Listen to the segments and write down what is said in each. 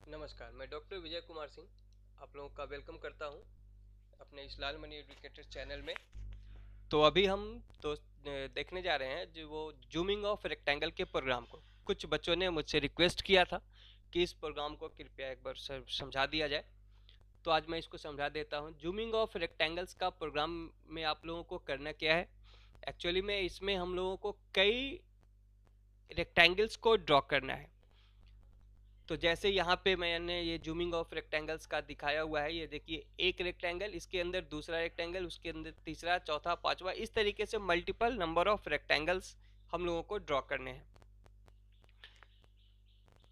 नमस्कार, मैं डॉक्टर विजय कुमार सिंह आप लोगों का वेलकम करता हूं अपने इस लाल मनी एजुकेटर चैनल में। तो अभी हम तो देखने जा रहे हैं जो वो जूमिंग ऑफ रेक्टेंगल के प्रोग्राम को। कुछ बच्चों ने मुझसे रिक्वेस्ट किया था कि इस प्रोग्राम को कृपया एक बार समझा दिया जाए, तो आज मैं इसको समझा देता हूं। जूमिंग ऑफ रेक्टेंगल्स का प्रोग्राम में आप लोगों को करना क्या है। एक्चुअली में इसमें हम लोगों को कई रेक्टेंगल्स को ड्रॉ करना है। तो जैसे यहाँ पे मैंने ये जूमिंग ऑफ रेक्टेंगल्स का दिखाया हुआ है, ये देखिए एक रेक्टेंगल, इसके अंदर दूसरा रेक्टेंगल, उसके अंदर तीसरा, चौथा, पांचवा, इस तरीके से मल्टीपल नंबर ऑफ रेक्टेंगल्स हम लोगों को ड्रॉ करने हैं।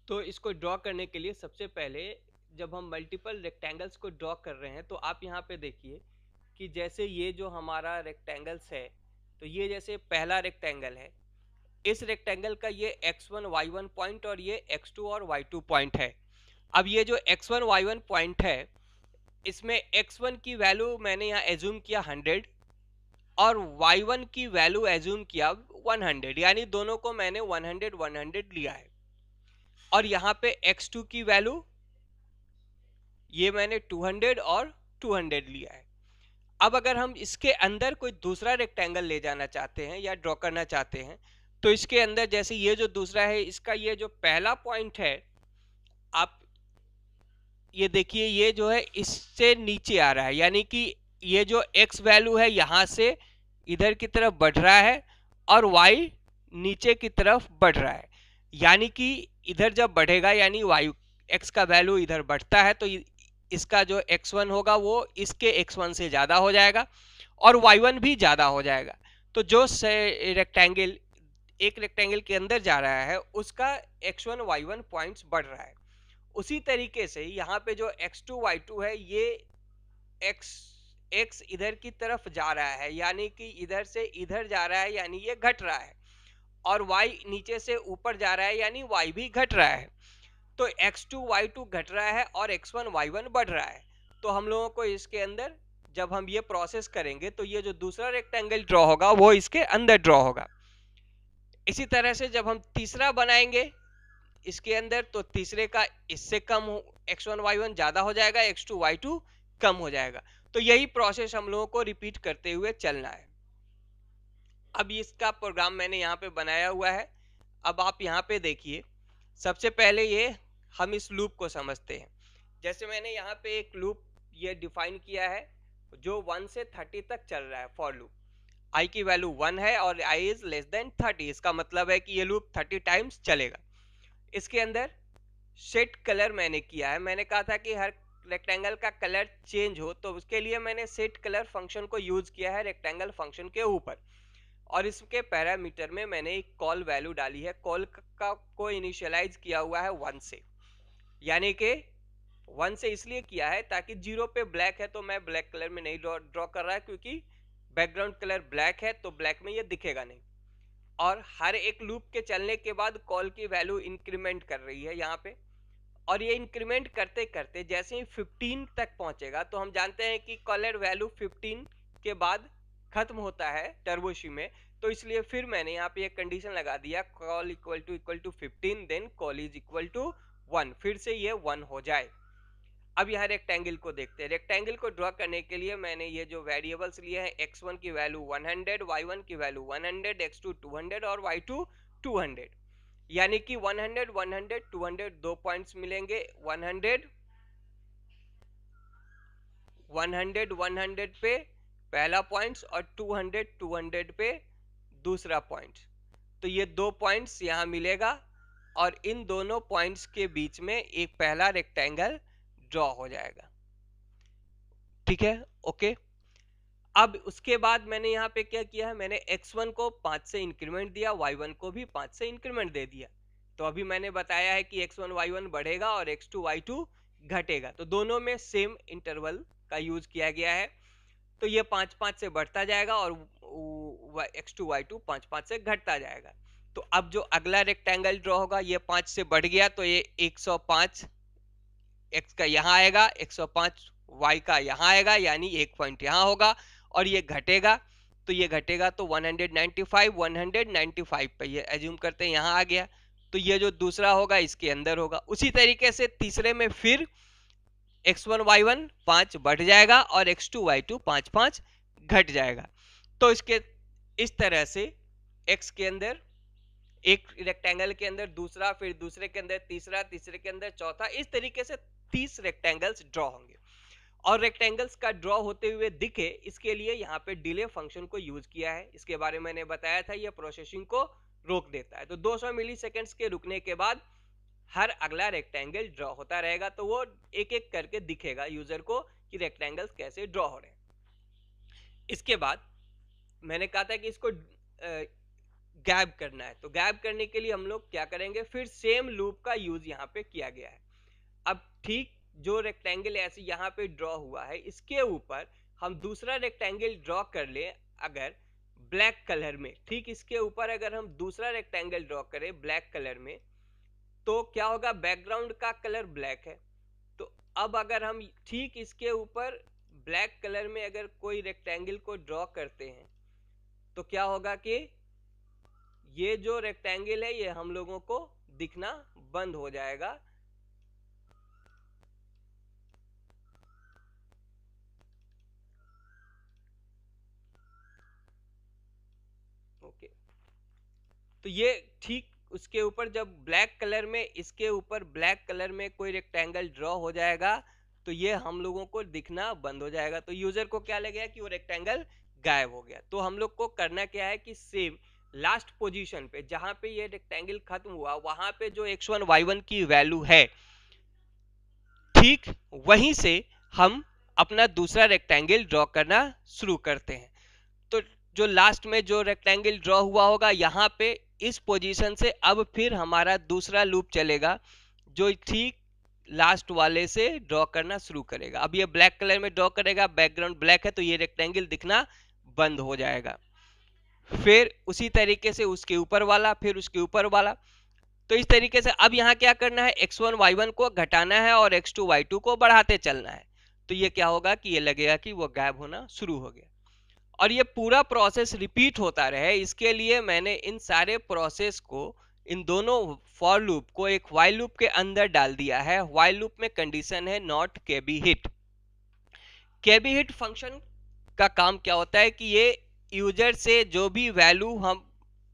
तो इसको ड्रॉ करने के लिए सबसे पहले जब हम मल्टीपल रेक्टेंगल्स को ड्रॉ कर रहे हैं तो आप यहाँ पे देखिए कि जैसे ये जो हमारा रेक्टेंगल्स है, तो ये जैसे पहला रेक्टेंगल है, इस रेक्टेंगल का ये x1 y1 पॉइंट और ये x2 और y2 पॉइंट है। अब ये जो x1 y1 पॉइंट है, इसमें x1 की वैल्यू मैंने यहाँ एज्यूम किया 100 और y1 की वैल्यू एज्यूम किया 100, यानी दोनों को मैंने 100 100 लिया है। और यहाँ पे x2 की वैल्यू ये मैंने 200 और 200 लिया है। अब अगर हम इसके अंदर कोई दूसरा रेक्टेंगल ले जाना चाहते हैं या ड्रॉ करना चाहते हैं, तो इसके अंदर जैसे ये जो दूसरा है, इसका ये जो पहला पॉइंट है, आप ये देखिए ये जो है इससे नीचे आ रहा है, यानी कि ये जो x वैल्यू है यहाँ से इधर की तरफ बढ़ रहा है और y नीचे की तरफ बढ़ रहा है। यानी कि इधर जब बढ़ेगा यानी y x का वैल्यू इधर बढ़ता है, तो इसका जो x1 होगा वो इसके x1 से ज़्यादा हो जाएगा और y1 भी ज़्यादा हो जाएगा। तो जो रेक्टेंगल एक रेक्टेंगल के अंदर जा रहा है उसका x1 y1 पॉइंट्स बढ़ रहा है। उसी तरीके से यहाँ पे जो x2 y2 है, ये x इधर की तरफ जा रहा है, यानी कि इधर से इधर जा रहा है, यानी ये घट रहा है, और y नीचे से ऊपर जा रहा है, यानी y भी घट रहा है। तो x2 y2 घट रहा है और x1 y1 बढ़ रहा है। तो हम लोगों को इसके अंदर जब हम ये प्रोसेस करेंगे तो ये जो दूसरा रेक्टेंगल ड्रॉ होगा वो इसके अंदर ड्रॉ होगा। इसी तरह से जब हम तीसरा बनाएंगे इसके अंदर, तो तीसरे का इससे कम x1 y1 ज्यादा हो जाएगा, x2 y2 कम हो जाएगा। तो यही प्रोसेस हम लोगों को रिपीट करते हुए चलना है। अब इसका प्रोग्राम मैंने यहाँ पे बनाया हुआ है। अब आप यहाँ पे देखिए, सबसे पहले ये हम इस लूप को समझते हैं। जैसे मैंने यहाँ पे एक लूप ये डिफाइन किया है जो 1 से 30 तक चल रहा है। फॉर लूप i की वैल्यू 1 है और i इज लेस देन 30, इसका मतलब है कि ये लूप 30 टाइम्स चलेगा। इसके अंदर सेट कलर मैंने किया है। मैंने कहा था कि हर रेक्टेंगल का कलर चेंज हो, तो उसके लिए मैंने सेट कलर फंक्शन को यूज किया है रेक्टेंगल फंक्शन के ऊपर। और इसके पैरामीटर में मैंने एक कॉल वैल्यू डाली है। कॉल का को इनिशियलाइज किया हुआ है 1 से, यानी कि 1 से इसलिए किया है ताकि 0 पे ब्लैक है तो मैं ब्लैक कलर में नहीं ड्रॉ कर रहा है, क्योंकि बैकग्राउंड कलर ब्लैक है तो ब्लैक में ये दिखेगा नहीं। और हर एक लूप के चलने के बाद कॉल की वैल्यू इंक्रीमेंट कर रही है यहाँ पे, और ये इंक्रीमेंट करते करते जैसे ही 15 तक पहुंचेगा, तो हम जानते हैं कि कॉलर वैल्यू 15 के बाद खत्म होता है टर्बोशी में, तो इसलिए फिर मैंने यहाँ पे एक कंडीशन लगा दिया, call equal to 15 then call is equal to 1, फिर से ये 1 हो जाए। अब यहाँ रेक्टेंगल को देखते हैं। रेक्टेंगल को ड्रॉ करने के लिए मैंने ये जो वेरिएबल्स लिए हैं, x1 की वैल्यू 100, y1 की वैल्यू 100, x2 200 और y2 200, यानी कि 100 100 200 दो पॉइंट्स मिलेंगे। 100 100 पे पहला पॉइंट्स और 200 200 पे दूसरा पॉइंट। तो ये दो पॉइंट्स यहाँ मिलेगा और इन दोनों पॉइंट्स के बीच में एक पहला रेक्टेंगल ड्रॉ हो जाएगा। ठीक है, ओके। अब उसके बाद मैंने यहाँ पे क्या किया है, मैंने x1 को 5 से इंक्रीमेंट दिया, y1 को भी 5 से इंक्रीमेंट दे दिया। तो अभी मैंने बताया है कि x1 y1 बढ़ेगा और x2 y2 घटेगा, तो दोनों में सेम इंटरवल का यूज किया गया है। तो ये 5 5 से बढ़ता जाएगा और x2 y2 5 5 से घटता जाएगा। तो अब जो अगला रेक्टेंगल ड्रॉ होगा, ये 5 से बढ़ गया तो ये 105 x का यहाँ आएगा, 105 y का यहाँ आएगा, यानी एक पॉइंट यहाँ होगा, और ये घटेगा तो ये घटेगा तो 195 195 पे ये एज्यूम करते हैं यहाँ आ गया, तो ये जो दूसरा होगा इसके अंदर होगा। उसी तरीके से तीसरे में फिर x1 y1 5 बढ़ जाएगा और x2 y2 5 5 घट जाएगा। तो इसके इस तरह से x के अंदर एक रेक्टेंगल के अंदर दूसरा, फिर दूसरे के अंदर तीसरा, तीसरे के अंदर चौथा, इस तरीके से 30 रेक्टेंगल्स ड्रॉ होंगे। और रेक्टेंगल्स का ड्रॉ होते हुए दिखे इसके लिए यहाँ पे डिले फंक्शन को यूज किया है। इसके बारे में मैंने बताया था, ये प्रोसेसिंग को रोक देता है। तो 200 मिली सेकेंड्स के रुकने के बाद हर अगला रेक्टेंगल ड्रॉ होता रहेगा, तो वो एक एक करके दिखेगा यूजर को कि रेक्टेंगल्स कैसे ड्रॉ हो रहे हैं। इसके बाद मैंने कहा था कि इसको गैप करना है, तो गैप करने के लिए हम लोग क्या करेंगे, फिर सेम लूप का यूज यहाँ पे किया गया है। अब ठीक जो रेक्टेंगल ऐसे यहाँ पे ड्रॉ हुआ है इसके ऊपर हम दूसरा रेक्टेंगल ड्रॉ कर ले अगर ब्लैक कलर में, ठीक इसके ऊपर अगर हम दूसरा रेक्टेंगल ड्रॉ करें ब्लैक कलर में, तो क्या होगा, बैकग्राउंड का कलर ब्लैक है। तो अब अगर हम ठीक इसके ऊपर ब्लैक कलर में अगर कोई रेक्टेंगल को ड्रॉ करते हैं तो क्या होगा कि ये जो रेक्टेंगल है ये हम लोगों को दिखना बंद हो जाएगा। ओके, तो ये ठीक उसके ऊपर जब ब्लैक कलर में, इसके ऊपर ब्लैक कलर में कोई रेक्टेंगल ड्रॉ हो जाएगा तो ये हम लोगों को दिखना बंद हो जाएगा। तो यूजर को क्या लगेगा कि वो रेक्टेंगल गायब हो गया। तो हम लोग को करना क्या है कि सेम लास्ट पोजीशन पे जहां पे ये रेक्टेंगल खत्म हुआ वहां पे जो x1 y1 की वैल्यू है, ठीक वहीं से हम अपना दूसरा रेक्टेंगल ड्रॉ करना शुरू करते हैं। तो जो लास्ट में जो रेक्टेंगल ड्रॉ हुआ होगा यहाँ पे इस पोजीशन से अब फिर हमारा दूसरा लूप चलेगा जो ठीक लास्ट वाले से ड्रॉ करना शुरू करेगा। अब ये ब्लैक कलर में ड्रॉ करेगा, बैकग्राउंड ब्लैक है तो ये रेक्टेंगल दिखना बंद हो जाएगा। फिर उसी तरीके से उसके ऊपर वाला, फिर उसके ऊपर वाला। तो इस तरीके से अब यहाँ क्या करना है, x1 y1 को घटाना है और x2 y2 को बढ़ाते चलना है। तो ये क्या होगा कि ये लगेगा कि वो गायब होना शुरू हो गया। और ये पूरा प्रोसेस रिपीट होता रहे, इसके लिए मैंने इन सारे प्रोसेस को, इन दोनों फॉर लूप को एक व्हाइल लूप के अंदर डाल दिया है। व्हाइल लूप में कंडीशन है not KB hit. KB hit function का काम क्या होता है कि ये यूजर से जो भी वैल्यू हम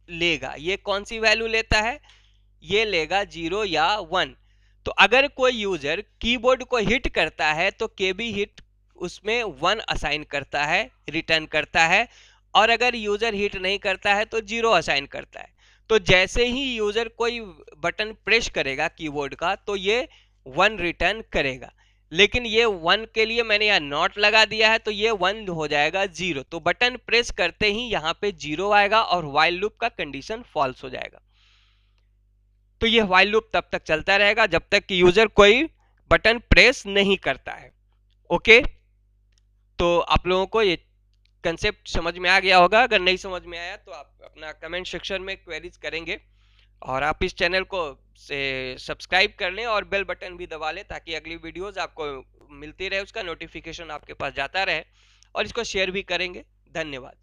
लेगा, ये कौन सी वैल्यू लेता है, ये लेगा 0 या 1। तो अगर कोई यूजर कीबोर्ड को हिट करता है तो केबी हिट उसमें 1 असाइन करता है, रिटर्न करता है, और अगर यूजर हिट नहीं करता है तो 0 असाइन करता है। तो जैसे ही यूजर कोई बटन प्रेस करेगा कीबोर्ड का तो ये 1 रिटर्न करेगा। लेकिन ये 1 के लिए मैंने यहाँ नॉट लगा दिया है तो ये 1 हो जाएगा 0। तो बटन प्रेस करते ही यहाँ पे 0 आएगा और व्हाइल लूप का कंडीशन फॉल्स हो जाएगा। तो ये व्हाइल लूप तब तक चलता रहेगा जब तक कि यूजर कोई बटन प्रेस नहीं करता है। ओके, तो आप लोगों को ये कंसेप्ट समझ में आ गया होगा। अगर नहीं समझ में आया तो आप अपना कमेंट सेक्शन में क्वेरीज करेंगे, और आप इस चैनल को से सब्सक्राइब कर लें और बेल बटन भी दबा लें ताकि अगली वीडियोस आपको मिलती रहे, उसका नोटिफिकेशन आपके पास जाता रहे, और इसको शेयर भी करेंगे। धन्यवाद।